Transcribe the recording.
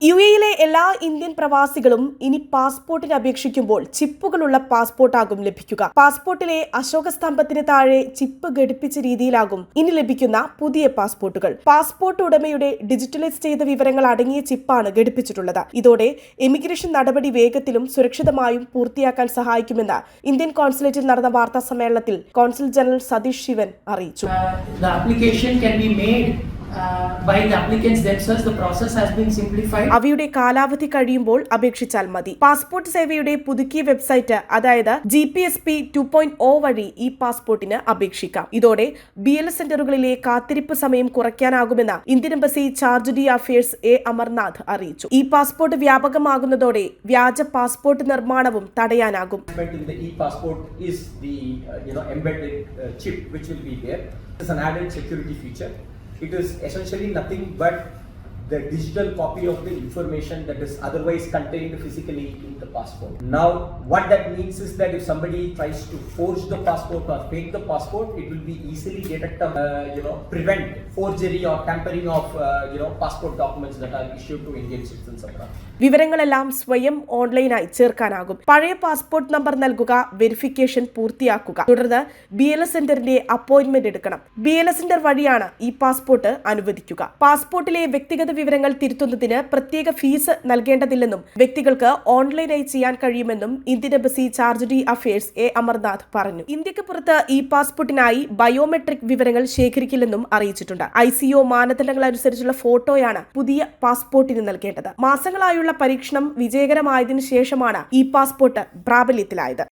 യുഎയിലെ എല്ലാ ഇന്ത്യൻ പ്രവാസികളും ഇനി പാസ്പോർട്ടിന് അപേക്ഷിക്കുമ്പോൾ ചിപ്പുകളുള്ള പാസ്പോർട്ടാകും ലഭിക്കുക. പാസ്പോർട്ടിലെ അശോക സ്തംഭത്തിന് താഴെ ചിപ്പ് ഘടിപ്പിച്ച രീതിയിലാകും ഇനി ലഭിക്കുന്ന പുതിയ പാസ്പോർട്ടുകൾ. പാസ്പോർട്ട് ഉടമയുടെ ഡിജിറ്റലൈസ് ചെയ്ത വിവരങ്ങൾ അടങ്ങിയ ചിപ്പാണ് ഘടിപ്പിച്ചിട്ടുള്ളത്. ഇതോടെ ഇമിഗ്രേഷൻ നടപടി വേഗത്തിലും സുരക്ഷിതമായും പൂർത്തിയാക്കാൻ സഹായിക്കുമെന്ന് ഇന്ത്യൻ കോൺസുലേറ്റിൽ നടന്ന വാർത്താ സമ്മേളനത്തിൽ കോൺസുൽ ജനറൽ സതീഷ് ശിവൻ അറിയിച്ചു. By the applicants themselves, the process has been simplified. അവയുടെ കാലാവധി കഴിയുമ്പോൾ അപേക്ഷിച്ചാൽ മതി. പാസ്പോർട്ട് സേവയുടെ പുതുക്കിയ വെബ്സൈറ്റ് അതായത് GPSP 2.0 വഴി ഈ പാസ്പോർട്ടിന് അപേക്ഷിക്കാം. ഇതോടെ BLS സെന്ററുകളിലെ കാത്തിരിപ്പ് സമയം കുറയ്ക്കാനാകുമെന്ന് Indian embassy charge d' affaires Amarnath അറിയിച്ചു. ഈ പാസ്പോർട്ട് വ്യാപകമാകുന്നതോടെ വ്യാജ പാസ്പോർട്ട് നിർമ്മാണവും തടയാനാകും. It's an added security feature. It is essentially nothing but the digital copy of the information that is otherwise contained physically in the passport. Now, what that means is that if somebody tries to forge the passport or fake the passport, it will be easily detectable, prevent forgery or tampering of, passport documents that are issued to Indian citizens abroad. വിവരങ്ങളെല്ലാം സ്വയം ഓൺലൈനായി ചേർക്കാനാകും. പഴയ passport number നൽകുക, verification പൂർത്തിയാക്കുക, തുടർന്ന് BLS സെന്ററിന്റെ appointment എടുക്കണം. BLS centre വഴിയാണ് ഈ പാസ്പോർട്ട് അനുവദിക്കുക. പാസ്പോർട്ടിലെ വ്യക്തിഗത വിവരങ്ങൾ തിരുത്തുന്നതിന് പ്രത്യേക ഫീസ് നൽകേണ്ടതില്ലെന്നും വ്യക്തികൾക്ക് ഓൺലൈനായി ചെയ്യാൻ കഴിയുമെന്നും Indian embassy charge d' affaires Amarnath പറഞ്ഞു. ഇന്ത്യക്ക് പുറത്ത് ഈ പാസ്പോർട്ടിനായി ബയോമെട്രിക് വിവരങ്ങൾ ശേഖരിക്കില്ലെന്നും അറിയിച്ചിട്ടുണ്ട്. ICO മാനദണ്ഡങ്ങൾ അനുസരിച്ചുള്ള ഫോട്ടോയാണ് പുതിയ പാസ്പോർട്ടിന് നൽകേണ്ടത്. മാസങ്ങളായുള്ള പരീക്ഷണം വിജയകരമായതിനു ശേഷമാണ് ഈ പാസ്പോർട്ട് പ്രാബല്യത്തിലായത്.